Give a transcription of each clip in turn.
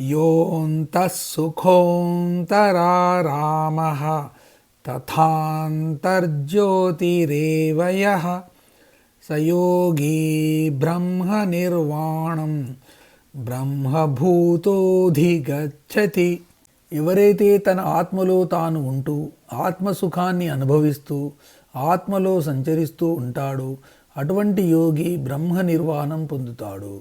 యోऽन्तः సుఖోऽन्तరారామः తథాంతర్జ్యోతిరేవ యః స యోగీ బ్రహ్మనిర్వాణం బ్రహ్మభూతోధిగచ్చతి. ఎవరైతే తన ఆత్మలో తాను ఉంటూ ఆత్మసుఖాన్ని అనుభవిస్తూ ఆత్మలో సంచరిస్తూ ఉంటాడో అటువంటి యోగి బ్రహ్మ నిర్వాణం పొందుతాడు.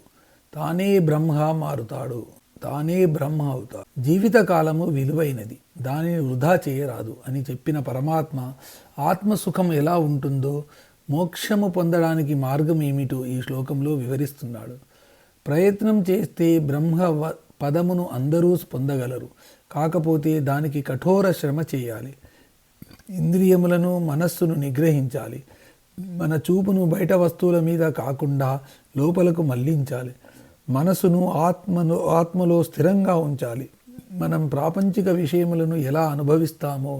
తానే బ్రహ్మ మారుతాడు, తానే బ్రహ్మ అవుతాడు. జీవితకాలము విలువైనది, దానిని వృధా చేయరాదు అని చెప్పిన పరమాత్మ ఆత్మసుఖం ఎలా ఉంటుందో, మోక్షము పొందడానికి మార్గం ఏమిటో ఈ శ్లోకంలో వివరిస్తున్నాడు. ప్రయత్నం చేస్తే బ్రహ్మ పదమును అందరూ పొందగలరు. కాకపోతే దానికి కఠోర శ్రమ చేయాలి. ఇంద్రియములను మనస్సును నిగ్రహించాలి. మన చూపును బయట వస్తువుల మీద కాకుండా లోపలకు మళ్లించాలి. మనసును ఆత్మలో స్థిరంగా ఉంచాలి. మనం ప్రాపంచిక విషయములను ఎలా అనుభవిస్తామో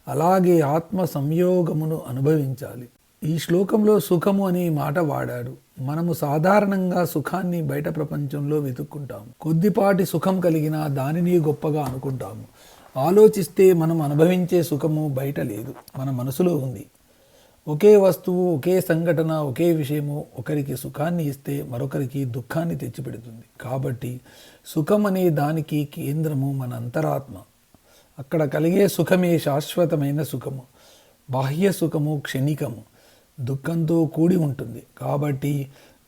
అలాగే ఆత్మ సంయోగమును అనుభవించాలి. ఈ శ్లోకంలో సుఖము అనే మాట వాడాడు. మనము సాధారణంగా సుఖాన్ని బయట ప్రపంచంలో వెతుక్కుంటాము. కొద్దిపాటి సుఖం కలిగినా దానిని గొప్పగా అనుకుంటాము. ఆలోచిస్తే మనం అనుభవించే సుఖము బయట లేదు, మన మనసులో ఉంది. ఒకే వస్తువు, ఒకే సంఘటన, ఒకే విషయము ఒకరికి సుఖాన్ని ఇస్తే మరొకరికి దుఃఖాన్ని తెచ్చిపెడుతుంది. కాబట్టి సుఖం అనే దానికి కేంద్రము మన అంతరాత్మ. అక్కడ కలిగే సుఖమే శాశ్వతమైన సుఖము. బాహ్య సుఖము క్షణికము, దుఃఖంతో కూడి ఉంటుంది. కాబట్టి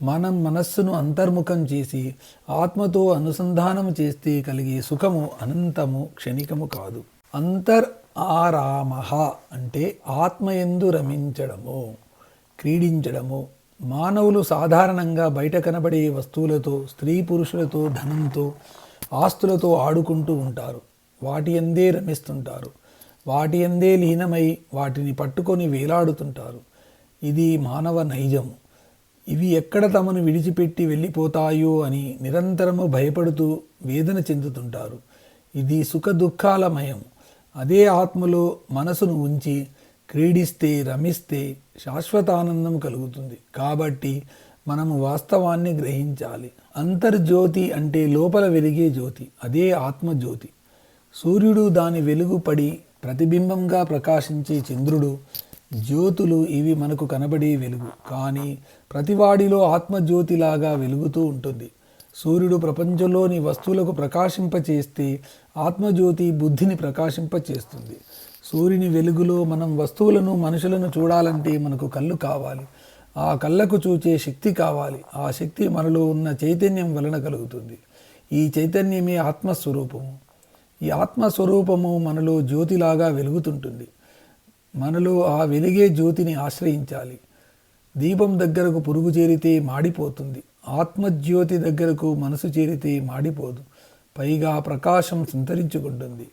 మనం మనస్సును అంతర్ముఖం చేసి ఆత్మతో అనుసంధానం చేస్తే కలిగే సుఖము అనంతము, క్షణికము కాదు. ఆరామః అంటే ఆత్మయందు రమించడము, క్రీడించడము. మానవులు సాధారణంగా బయట కనబడే వస్తువులతో, స్త్రీ పురుషులతో, ధనంతో, ఆస్తులతో ఆడుకుంటూ ఉంటారు. వాటి యందే రమిస్తుంటారు. వాటి యందే లీనమై వాటిని పట్టుకొని వేలాడుతుంటారు. ఇది మానవ నైజము. ఇవి ఎక్కడ తమను విడిచిపెట్టి వెళ్ళిపోతాయో అని నిరంతరము భయపడుతూ వేదన చెందుతుంటారు. ఇది సుఖ దుఃఖాలమయం. అదే ఆత్మలో మనసును ఉంచి క్రీడిస్తే, రమిస్తే శాశ్వతానందం కలుగుతుంది. కాబట్టి మనము వాస్తవాన్ని గ్రహించాలి. అంతర్జ్యోతి అంటే లోపల వెలిగే జ్యోతి, అదే ఆత్మజ్యోతి. సూర్యుడు, దాని వెలుగు పడి ప్రతిబింబంగా ప్రకాశించే చంద్రుడు, జ్యోతులు ఇవి మనకు కనబడే వెలుగు. కానీ ప్రతివాడిలో ఆత్మజ్యోతిలాగా వెలుగుతూ ఉంటుంది. సూర్యుడు ప్రపంచంలోని వస్తువులకు ప్రకాశింపచేస్తే ఆత్మజ్యోతి బుద్ధిని ప్రకాశింపచేస్తుంది. సూర్యుని వెలుగులో మనం వస్తువులను, మనుషులను చూడాలంటే మనకు కళ్ళు కావాలి. ఆ కళ్ళకు చూచే శక్తి కావాలి. ఆ శక్తి మనలో ఉన్న చైతన్యం వలన కలుగుతుంది. ఈ చైతన్యమే ఆత్మస్వరూపము. ఈ ఆత్మస్వరూపము మనలో జ్యోతిలాగా వెలుగుతుంటుంది. మనలో ఆ వెలిగే జ్యోతిని ఆశ్రయించాలి. దీపం దగ్గరకు పురుగు చేరితే మాడిపోతుంది. ఆత్మజ్యోతి దగ్గరకు మనసు చేరితే మాడిపోదు. పైగా ప్రకాశం సంతరించుకుంటుంది,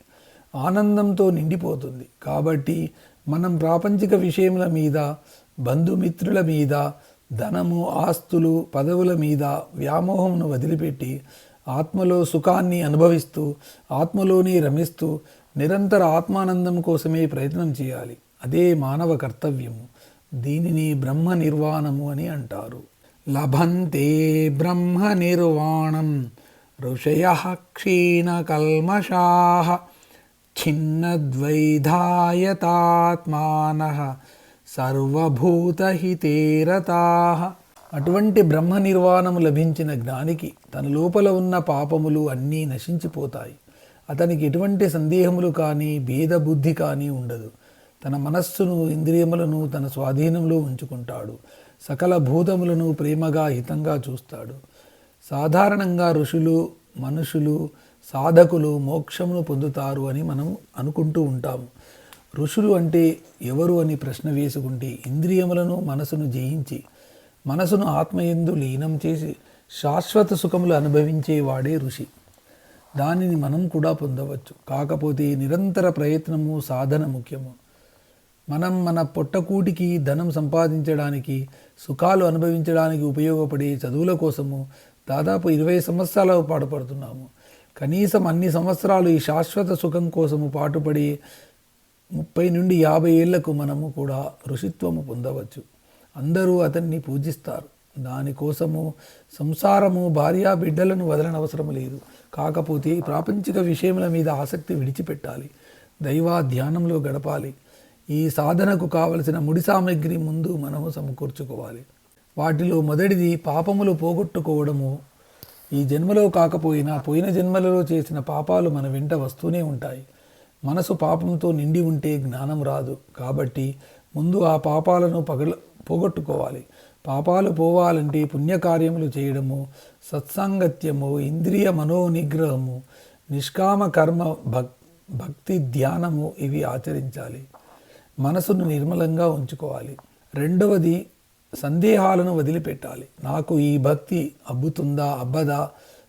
ఆనందంతో నిండిపోతుంది. కాబట్టి మనం ప్రాపంచిక విషయముల మీద, బంధుమిత్రుల మీద, ధనము, ఆస్తులు, పదవుల మీద వ్యామోహమును వదిలిపెట్టి ఆత్మలో సుఖాన్ని అనుభవిస్తూ ఆత్మలోనే రమిస్తూ నిరంతర ఆత్మానందం కోసమే ప్రయత్నం చేయాలి. అదే మానవ కర్తవ్యము. దీనిని బ్రహ్మ నిర్వాణము అని అంటారు. లభంతే బ్రహ్మ నిర్వాణం ఋషయః క్షీణకల్మషాః ఛిన్నద్వైధాయతాత్మానః సర్వభూతహితే రతాః. అటువంటి బ్రహ్మ నిర్వాణము లభించిన జ్ఞానికి తన లోపల ఉన్న పాపములు అన్నీ నశించిపోతాయి. అతనికి ఎటువంటి సందేహములు కానీ భేదబుద్ధి కానీ ఉండదు. తన మనస్సును, ఇంద్రియములను తన స్వాధీనంలో ఉంచుకుంటాడు. సకల భూతములను ప్రేమగా, హితంగా చూస్తాడు. సాధారణంగా ఋషులు, మనుషులు, సాధకులు మోక్షమును పొందుతారు అని మనం అనుకుంటూ ఉంటాము. ఋషులు అంటే ఎవరు అని ప్రశ్న వేసుకుంటే, ఇంద్రియములను, మనసును జయించి మనసును ఆత్మయందు లీనం చేసి శాశ్వత సుఖములు అనుభవించేవాడే ఋషి. దానిని మనం కూడా పొందవచ్చు. కాకపోతే నిరంతర ప్రయత్నము, సాధన ముఖ్యము. మనం మన పొట్టకూటికి, ధనం సంపాదించడానికి, సుఖాలు అనుభవించడానికి ఉపయోగపడే చదువుల కోసము దాదాపు 20 సంవత్సరాల పాటు పడుతున్నాము. కనీసం అన్ని సంవత్సరాలు ఈ శాశ్వత సుఖం కోసము పాటుపడి 30 నుండి 50 ఏళ్లకు మనము కూడా ఋషిత్వము పొందవచ్చు. అందరూ అతన్ని పూజిస్తారు. దానికోసము సంసారము, భార్య బిడ్డలను వదలనవసరం లేదు. కాకపోతే ప్రాపంచిక విషయముల మీద ఆసక్తి విడిచిపెట్టాలి. దైవ ధ్యానంలో గడపాలి. ఈ సాధనకు కావలసిన ముడి సామగ్రి ముందు మనము సమకూర్చుకోవాలి. వాటిలో మొదటిది పాపములు పోగొట్టుకోవడము. ఈ జన్మలో కాకపోయినా పోయిన జన్మలలో చేసిన పాపాలు మన వెంట వస్తూనే ఉంటాయి. మనసు పాపంతో నిండి ఉంటే జ్ఞానం రాదు. కాబట్టి ముందు ఆ పాపాలను పోగొట్టుకోవాలి. పాపాలు పోవాలంటే పుణ్యకార్యములు చేయడము, సత్సాంగత్యము, ఇంద్రియ మనోనిగ్రహము, నిష్కామ కర్మ, భక్తి, ధ్యానము ఇవి ఆచరించాలి. మనసును నిర్మలంగా ఉంచుకోవాలి. రెండవది సందేహాలను వదిలిపెట్టాలి. నాకు ఈ భక్తి అబ్బుతుందా అబ్బదా,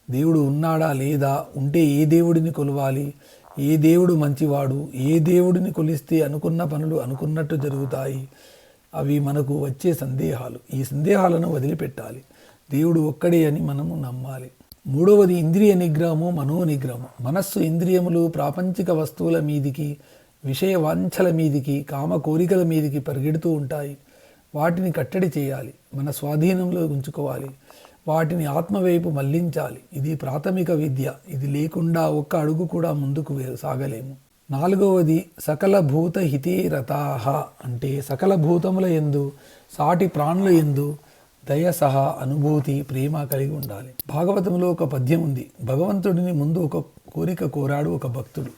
దేవుడు ఉన్నాడా లేదా, ఉంటే ఏ దేవుడిని కొలవాలి, ఏ దేవుడు మంచివాడు, ఏ దేవుడిని కొలిస్తే అనుకున్న పనులు అనుకున్నట్టు జరుగుతాయి, అవి మనకు వచ్చే సందేహాలు. ఈ సందేహాలను వదిలిపెట్టాలి. దేవుడు ఒక్కడే అని మనము నమ్మాలి. మూడవది ఇంద్రియ నిగ్రహము, మనోనిగ్రహము. మనస్సు, ఇంద్రియములు ప్రాపంచిక వస్తువుల మీదికి, విషయ వాంఛల మీదికి, కామ కోరికల మీదికి పరిగెడుతూ ఉంటాయి. వాటిని కట్టడి చేయాలి, మన స్వాధీనంలో ఉంచుకోవాలి. వాటిని ఆత్మవైపు మళ్లించాలి. ఇది ప్రాథమిక విద్య. ఇది లేకుండా ఒక్క అడుగు కూడా ముందుకు సాగలేము. నాలుగవది సకల భూత హితే రతాహ, అంటే సకల భూతముల యందు, సాటి ప్రాణుల యందు దయ సహా అనుభూతి, ప్రేమ కలిగి ఉండాలి. భాగవతంలో ఒక పద్యం ఉంది. భగవంతుడిని ముందు ఒక కోరిక కోరాడు ఒక భక్తుడు.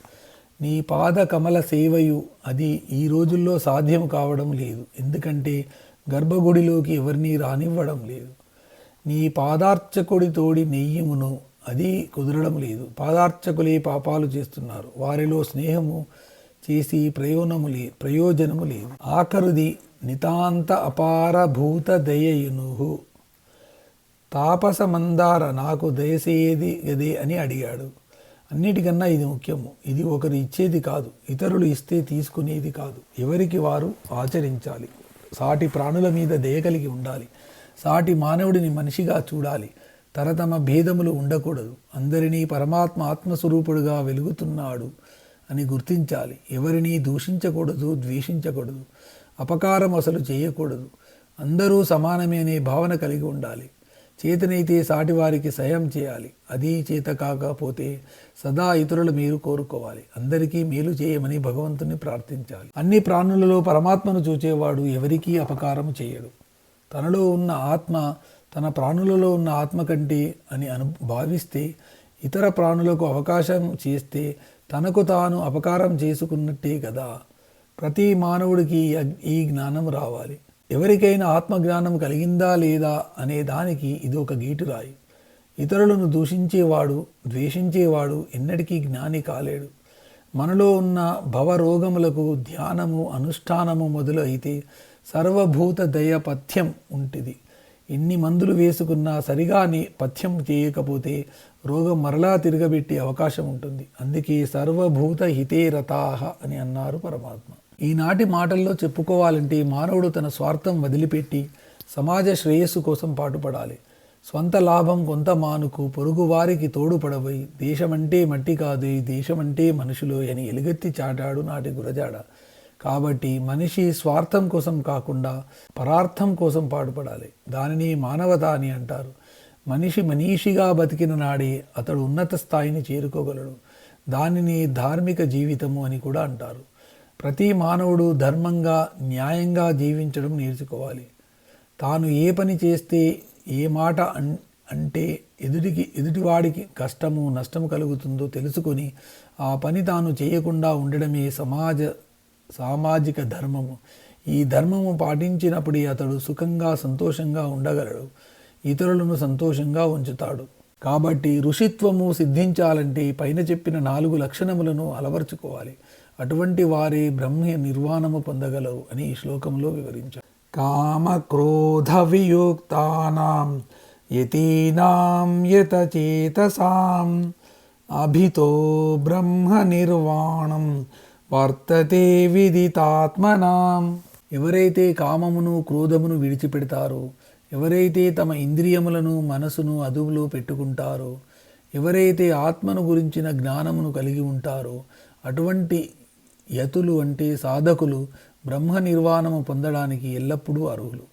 నీ పాద కమల సేవయు, అది ఈ రోజుల్లో సాధ్యం కావడం లేదు. ఎందుకంటే గర్భగుడిలోకి ఎవరిని రానివ్వడం లేదు. నీ పాదార్చకుడి తోడి నెయ్యమును, అది కుదరడం లేదు. పాదార్చకులే పాపాలు చేస్తున్నారు. వారిలో స్నేహము చేసి ప్రయోజనము లేదు. ఆఖరుది నితాంత అపార భూత దయయునుహు, తాపస మందార నాకు దయసేది గదే అని అడిగాడు. అన్నిటికన్నా ఇది ముఖ్యము. ఇది ఒకరు ఇచ్చేది కాదు, ఇతరులు ఇస్తే తీసుకునేది కాదు. ఎవరికి వారు ఆచరించాలి. సాటి ప్రాణుల మీద దయ కలిగి ఉండాలి. సాటి మానవుడిని మనిషిగా చూడాలి. తరతమ భేదములు ఉండకూడదు. అందరినీ పరమాత్మ ఆత్మస్వరూపుడుగా వెలుగుతున్నాడు అని గుర్తించాలి. ఎవరినీ దూషించకూడదు, ద్వేషించకూడదు, అపకారం అసలు చేయకూడదు. అందరూ సమానమే అనే భావన కలిగి ఉండాలి. చేతనైతే సాటివారికి సహాయం చేయాలి. అది చేత కాకపోతే సదా ఇతరుల మేలు కోరుకోవాలి. అందరికీ మేలు చేయమని భగవంతుని ప్రార్థించాలి. అన్ని ప్రాణులలో పరమాత్మను చూచేవాడు ఎవరికీ అపకారం చేయడు. తనలో ఉన్న ఆత్మ తన ప్రాణులలో ఉన్న ఆత్మ కంటే అని భావిస్తే, ఇతర ప్రాణులకు అవకాశం చేస్తే తనకు తాను అపకారం చేసుకున్నట్టే కదా. ప్రతి మానవుడికి ఈ జ్ఞానం రావాలి. ఎవరికైనా ఆత్మజ్ఞానం కలిగిందా లేదా అనే దానికి ఇది ఒక గీటురాయి. ఇతరులను దూషించేవాడు, ద్వేషించేవాడు ఎన్నటికీ జ్ఞాని కాలేడు. మనలో ఉన్న భవరోగములకు ధ్యానము, అనుష్ఠానము మొదలు అయితే సర్వభూత దయ పథ్యం ఉంటుంది. ఎన్ని మందులు వేసుకున్నా సరిగా పథ్యం చేయకపోతే రోగం మరలా తిరగబెట్టే అవకాశం ఉంటుంది. అందుకే సర్వభూత హితే రతాహ అని అన్నారు పరమాత్మ. ఈనాటి మాటల్లో చెప్పుకోవాలంటే మానవుడు తన స్వార్థం వదిలిపెట్టి సమాజ శ్రేయస్సు కోసం పాటుపడాలి. స్వంత లాభం కొంత మానుకు పొరుగువారికి తోడుపడబోయి దేశమంటే మట్టి కాదు, దేశమంటే మనుషులు అని ఎలుగెత్తి చాటాడు నాటి గురజాడ. కాబట్టి మనిషి స్వార్థం కోసం కాకుండా పరార్థం కోసం పాటుపడాలి. దానిని మానవత అని అంటారు. మనిషి మనీషిగా బతికిన నాడే అతడు ఉన్నత స్థాయిని చేరుకోగలడు. దానిని ధార్మిక జీవితము అని కూడా అంటారు. ప్రతి మానవుడు ధర్మంగా, న్యాయంగా జీవించడం నేర్చుకోవాలి. తాను ఏ పని చేస్తే, ఏ మాట అంటే ఎదుటివాడికి కష్టము, నష్టము కలుగుతుందో తెలుసుకొని ఆ పని తాను చేయకుండా ఉండడమే సామాజిక ధర్మము. ఈ ధర్మము పాటించినప్పుడే అతడు సుఖంగా, సంతోషంగా ఉండగలడు. ఇతరులను సంతోషంగా ఉంచుతాడు. కాబట్టి ఋషిత్వము సిద్ధించాలంటే పైన చెప్పిన 4 లక్షణములను అలవర్చుకోవాలి. అటువంటి వారే బ్రహ్మ నిర్వాణము పొందగలరు అని ఈ శ్లోకంలో వివరించారు. కామ క్రోధ వియుక్తానాం యతీనాం యతచేతసాం అభితో బ్రహ్మ నిర్వాణం వర్తతే విదితాత్మనాం. ఎవరైతే కామమును, క్రోధమును విడిచిపెడతారో, ఎవరైతే తమ ఇంద్రియములను, మనసును అదుపులో పెట్టుకుంటారో, ఎవరైతే ఆత్మను గురించిన జ్ఞానమును కలిగి ఉంటారో అటువంటి యతులు అంటే సాధకులు బ్రహ్మ నిర్వాణము పొందడానికి ఎల్లప్పుడూ అర్హులు.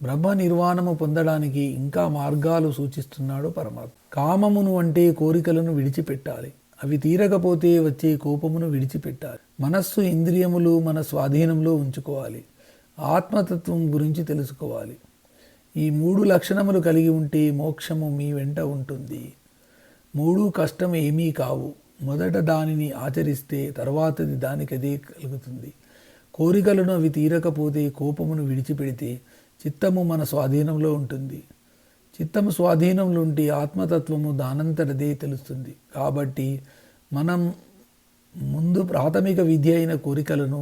బ్రహ్మ నిర్వాణము పొందడానికి ఇంకా మార్గాలు సూచిస్తున్నాడు పరమాత్మ. కామమును అంటే కోరికలను విడిచిపెట్టాలి. అవి తీరకపోతే వచ్చే కోపమును విడిచిపెట్టాలి. మనస్సు ఇంద్రియములు మన స్వాధీనంలో ఉంచుకోవాలి. ఆత్మతత్వం గురించి తెలుసుకోవాలి. ఈ 3 లక్షణములు కలిగి ఉంటే మోక్షము మీ వెంట ఉంటుంది. 3 కష్టం ఏమీ కావు. మొదట దానిని ఆచరిస్తే తర్వాతది దానికదే కలుగుతుంది. కోరికలను అవి తీరకపోతే కోపమును విడిచిపెడితే చిత్తము మన స్వాధీనంలో ఉంటుంది. చిత్తము స్వాధీనంలో ఉంటే ఆత్మతత్వము దానంతటదే తెలుస్తుంది. కాబట్టి మనం ముందు ప్రాథమిక విద్య అయిన కోరికలను,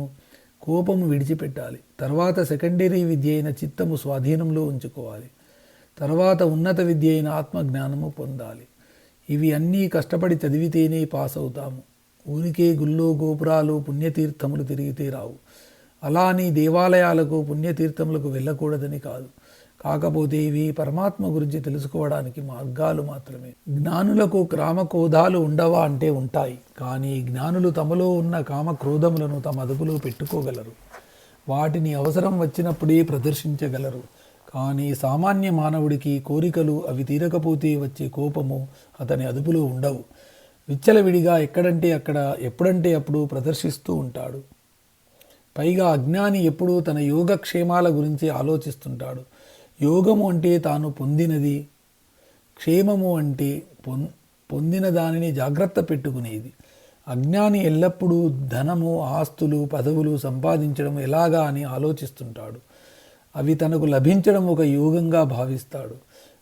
కోపము విడిచిపెట్టాలి. తర్వాత సెకండరీ విద్య అయిన చిత్తము స్వాధీనంలో ఉంచుకోవాలి. తర్వాత ఉన్నత విద్య అయిన ఆత్మజ్ఞానము పొందాలి. ఇవి అన్నీ కష్టపడి చదివితేనే పాస్ అవుతాము. ఊరికే గుళ్ళో గోపురాలు పుణ్యతీర్థములు తిరిగితే రావు. అలా అని దేవాలయాలకు పుణ్యతీర్థములకు వెళ్ళకూడదని కాదు. కాకపోతే ఇవి పరమాత్మ గురించి తెలుసుకోవడానికి మార్గాలు మాత్రమే. జ్ఞానులకు కామక్రోధాలు ఉండవా అంటే ఉంటాయి. కానీ జ్ఞానులు తమలో ఉన్న కామక్రోధములను తమ అదుపులో పెట్టుకోగలరు. వాటిని అవసరం వచ్చినప్పుడే ప్రదర్శించగలరు. కానీ సామాన్య మానవుడికి కోరికలు అవి తీరకపోతే వచ్చే కోపము అతని అదుపులో ఉండవు. విచ్చలవిడిగా ఎక్కడంటే అక్కడ ఎప్పుడంటే అప్పుడు ప్రదర్శిస్తూ ఉంటాడు. పైగా అజ్ఞాని ఎప్పుడూ తన యోగక్షేమాల గురించి ఆలోచిస్తుంటాడు. యోగము అంటే తాను పొందినది, క్షేమము అంటే పొందిన దానిని జాగ్రత్త పెట్టుకునేది. అజ్ఞాని ఎల్లప్పుడూ ధనము, ఆస్తులు, పదవులు సంపాదించడం ఎలాగా అని ఆలోచిస్తుంటాడు. అవి తనకు లభించడం ఒక యోగంగా భావిస్తాడు.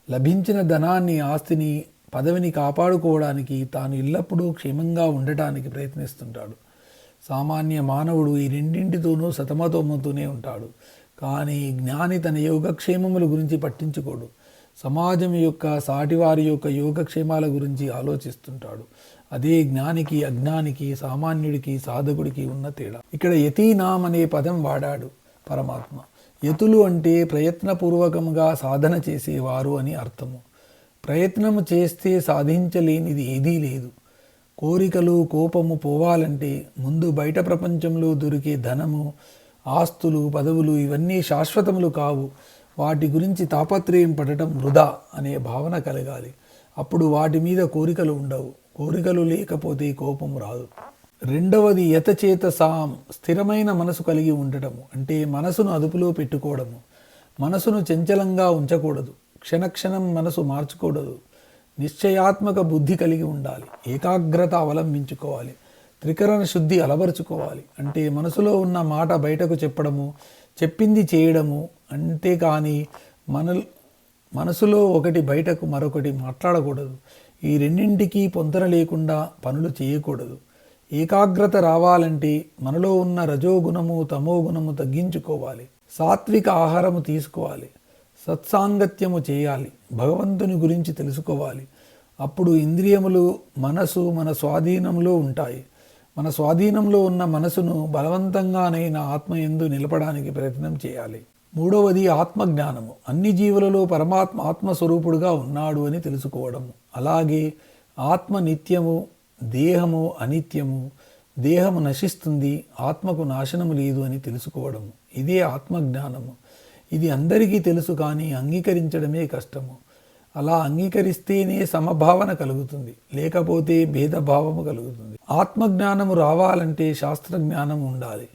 లభించిన ధనాన్ని, ఆస్తిని, పదవిని కాపాడుకోవడానికి తాను ఎల్లప్పుడూ క్షేమంగా ఉండటానికి ప్రయత్నిస్తుంటాడు. సామాన్య మానవుడు ఈ రెండింటితోనూ సతమతమవుతూనే ఉంటాడు. కానీ జ్ఞాని తన యోగక్షేమముల గురించి పట్టించుకోడు. సమాజం యొక్క, సాటివారి యొక్క యోగక్షేమాల గురించి ఆలోచిస్తుంటాడు. అదే జ్ఞానికి, అజ్ఞానికి, సామాన్యుడికి, సాధకుడికి ఉన్న తేడా. ఇక్కడ యతీనాం అనే పదం వాడాడు పరమాత్మ. యతులు అంటే ప్రయత్నపూర్వకంగా సాధన చేసేవారు అని అర్థము. ప్రయత్నము చేస్తే సాధించలేనిది ఏదీ లేదు. కోరికలు, కోపము పోవాలంటే ముందు బయట ప్రపంచంలో దొరికే ధనము, ఆస్తులు, పదవులు ఇవన్నీ శాశ్వతములు కావు. వాటి గురించి తాపత్రయం పడటం వృధా అనే భావన కలగాలి. అప్పుడు వాటి మీద కోరికలు ఉండవు. కోరికలు లేకపోతే కోపము రాదు. రెండవది యతచేతసాం, స్థిరమైన మనసు కలిగి ఉండటము. అంటే మనసును అదుపులో పెట్టుకోవడము. మనసును చంచలంగా ఉంచకూడదు. క్షణక్షణం మనసు మార్చుకూడదు. నిశ్చయాత్మక బుద్ధి కలిగి ఉండాలి. ఏకాగ్రత అవలంబించుకోవాలి. త్రికరణ శుద్ధి అలవరుచుకోవాలి. అంటే మనసులో ఉన్న మాట బయటకు చెప్పడము, చెప్పింది చేయడము. అంతేకాని మనసులో ఒకటి బయటకు మరొకటి మాట్లాడకూడదు. ఈ రెండింటికి పొంతన లేకుండా పనులు చేయకూడదు. ఏకాగ్రత రావాలంటే మనలో ఉన్న రజోగుణము, తమోగుణము తగ్గించుకోవాలి. సాత్విక ఆహారము తీసుకోవాలి. సత్సాంగత్యము చేయాలి. భగవంతుని గురించి తెలుసుకోవాలి. అప్పుడు ఇంద్రియములు, మనసు మన స్వాధీనంలో ఉంటాయి. మన స్వాధీనంలో ఉన్న మనసును బలవంతంగానైనా ఆత్మయందు నిలపడానికి ప్రయత్నం చేయాలి. మూడవది ఆత్మజ్ఞానము. అన్ని జీవులలో పరమాత్మ ఆత్మస్వరూపుడుగా ఉన్నాడు అని తెలుసుకోవడము. అలాగే ఆత్మ నిత్యము, దేహము అనిత్యము. దేహము నశిస్తుంది, ఆత్మకు నాశనము లేదు అని తెలుసుకోవడము. ఇదే ఆత్మజ్ఞానము. ఇది అందరికీ తెలుసు, కానీ అంగీకరించడమే కష్టము. అలా అంగీకరిస్తేనే సమభావన కలుగుతుంది, లేకపోతే భేదభావము కలుగుతుంది. ఆత్మజ్ఞానము రావాలంటే శాస్త్రజ్ఞానం ఉండాలి.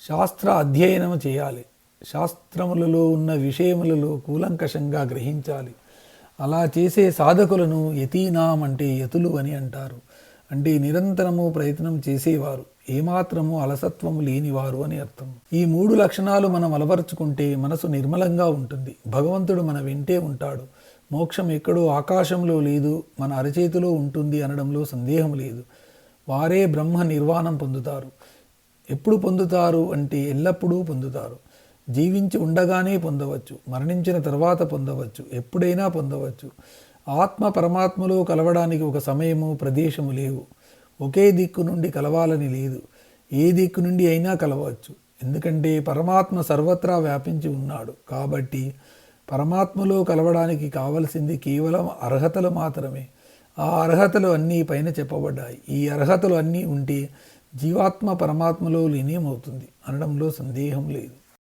శాస్త్ర అధ్యయనము చేయాలి. శాస్త్రములలో ఉన్న విషయములలో కూలంకషంగా గ్రహించాలి. అలా చేసే సాధకులను యతీనాం అంటే యతులు అని అంటారు. అంటే నిరంతరము ప్రయత్నం చేసేవారు, ఏమాత్రము అలసత్వము లేనివారు అని అర్థం. ఈ 3 లక్షణాలు మనం అలవరుచుకుంటే మనసు నిర్మలంగా ఉంటుంది. భగవంతుడు మన వెంటే ఉంటాడు. మోక్షం ఎక్కడో ఆకాశంలో లేదు, మన అరచేతిలో ఉంటుంది అనడంలో సందేహం లేదు. వారే బ్రహ్మ నిర్వాణం పొందుతారు. ఎప్పుడు పొందుతారు అంటే ఎల్లప్పుడూ పొందుతారు. జీవించి ఉండగానే పొందవచ్చు, మరణించిన తర్వాత పొందవచ్చు, ఎప్పుడైనా పొందవచ్చు. ఆత్మ పరమాత్మలో కలవడానికి ఒక సమయము, ప్రదేశము లేవు. ఒకే దిక్కు నుండి కలవాలని లేదు. ఏ దిక్కు నుండి అయినా కలవచ్చు. ఎందుకంటే పరమాత్మ సర్వత్రా వ్యాపించి ఉన్నాడు. కాబట్టి పరమాత్మలో కలవడానికి కావలసింది కేవలం అర్హతలు మాత్రమే. ఆ అర్హతలు అన్నీ పైన చెప్పబడ్డాయి. ఈ అర్హతలు అన్నీ ఉంటే జీవాత్మ పరమాత్మలో లీనమవుతుంది అనడంలో సందేహం లేదు.